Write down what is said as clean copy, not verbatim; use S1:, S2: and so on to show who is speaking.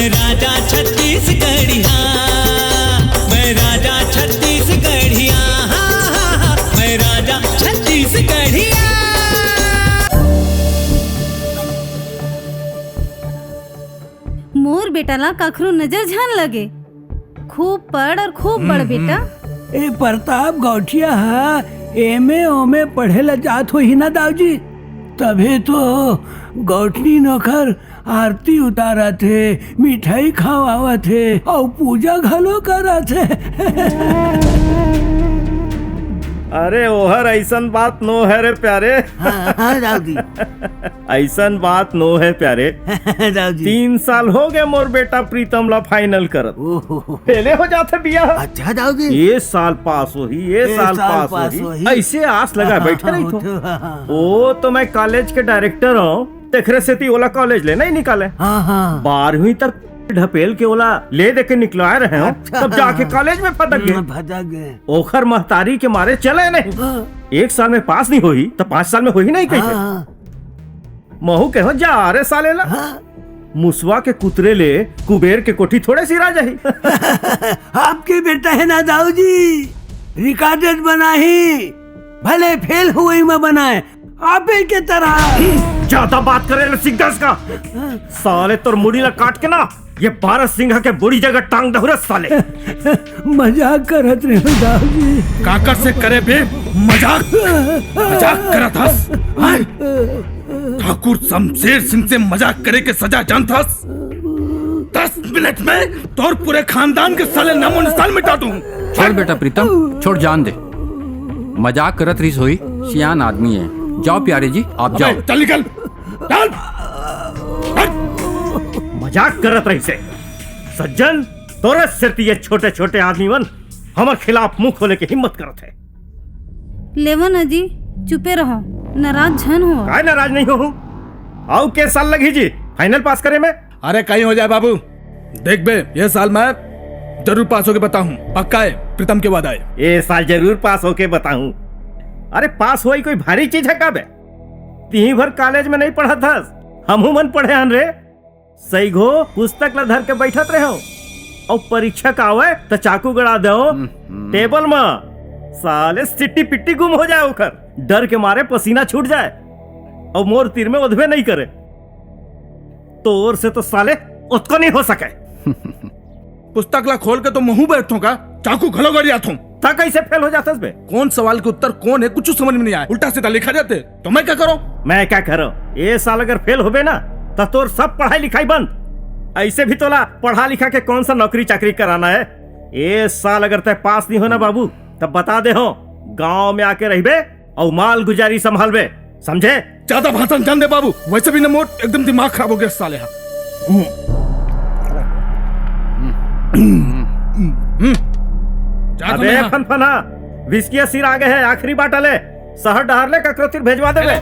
S1: मैं राजा छत्तीसगढ़िया, मैं राजा छत्तीसगढ़िया, मैं राजा छत्तीसगढ़िया।
S2: मोर बेटाला कखरो नजर झान लगे, खूब पढ़ और खूब बड़ बेटा।
S3: ए प्रताप गौठिया एमे ओमे पढ़े ला जात हो ही ना दाऊजी, तभी तो गौठनी नौकर आरती उतारा थे, मिठाई खावा थे और पूजा घलो करा थे।
S4: अरे ओहर ऐसन बात नो है रे प्यारे।
S3: हाँ दाऊजी।
S4: ऐसन बात नो है प्यारे।
S3: दाऊजी
S4: 3 साल हो गए मोर बेटा प्रीतम ला फाइनल करत, पहले हो जाते बिया।
S3: अच्छा दाऊजी,
S4: ये साल पास हो ही, ये साल पास हो ही, ऐसे आस लगा बैठे नहीं तो। ओ तो मैं कॉलेज के डायरेक्टर हूँ, तेखरे से ती ओला कॉलेज ले नहीं निकाले। 12वीं तक ढपेल के ओला ले दे के निकलवाए रहे हो, तब जाके कॉलेज में फटक गए। ओखर महतारी के मारे चले नहीं। 1 साल में पास नहीं हुई तो 5 साल में हुई नहीं कैसे। महू कहो जा रे साले ला, मुसवा के कुतरे ले कुबेर के कोठी थोड़े सी राजा ही।
S3: आपके बेटा है ना दाऊजी, रिकॉर्डेड बना ही, भले फेल हुए में बनाए आप के तरह।
S4: ज्यादा बात करे सिंगस का साले, तोर मुड़ी ला काट के ना ये 12 सिंह के बुरी जगह टांग दहुरे साले।
S3: मजाक करत रहे हो दाऊजी।
S5: काकर से करे बे मजाक, मजाक करत हस। ठाकुर शमशेर सिंह से मजाक करे के सजा जानत हस। 10 मिनट में तोर पूरे खानदान के साले नामो निशान मिटा दूं।
S6: छोड़ बेटा प्रीतम, छोड़ जान दे, मजाक करत रही सोई, सियान आदमी है। जाओ प्यारे जी आप जाओ।
S5: चल निकल, चल।
S4: मजाक करत रही से सज्जन, तोरे सिर ये छोटे छोटे आदमी मन हमारे खिलाफ मुंह खोले की हिम्मत करत है।
S2: लेवन अजी चुपे रहो, नाराज झन हो।
S4: काय नाराज नहीं हूँ। आओ के साल लगी जी फाइनल पास करे में।
S5: अरे कहीं हो जाए बाबू, देख बे ये साल मैं जरूर पास होके बताऊं, पक्का है प्रीतम के वादा है।
S4: ये साल जरूर पास होके बताऊं। अरे पास हुई कोई भारी चीज है का बे? तीन भर कॉलेज में नहीं पढ़ा था, हमहू मन पढ़े हन रे। सही घो पुस्तक ला धर के बैठत रहे हो और परीक्षा का आवे तो चाकू गड़ा दो टेबल में, साले सिट्टी पिट्टी गुम हो जाए, ओकर डर के मारे पसीना छूट जाए और मोर तीर में उधवे नहीं करे। तोर से तो साले उसको नहीं हो सके।
S5: पुस्तक ला खोल के तो मुंह बैठो का चाकू घलो गड़ जाता हूँ।
S4: था कैसे फेल हो जाता बे?
S5: कौन सवाल के उत्तर कौन है कुछ समझ में नहीं आया, उल्टा सीधा लिखा जाते तो मैं क्या करूं?
S4: मैं क्या करो? ये साल अगर फेल होबे ना तो तोर सब पढ़ाई लिखाई बंद। ऐसे भी तोला पढ़ा लिखा के कौन सा नौकरी चाकरी कराना है। ये साल अगर तय पास नहीं होना बाबू तब बता दे हो, गांव में आके रहबे और माल गुजारी संभालबे, समझे?
S5: ज्यादा भाषण जान दे बाबू, वैसे भी न मोट एकदम दिमाग खराब हो गया साले।
S4: अबे फनफना, विस्की सिर आगे है, आखिरी बाटल है, शहर डहार ले ककरो तीर भेजवा देबे।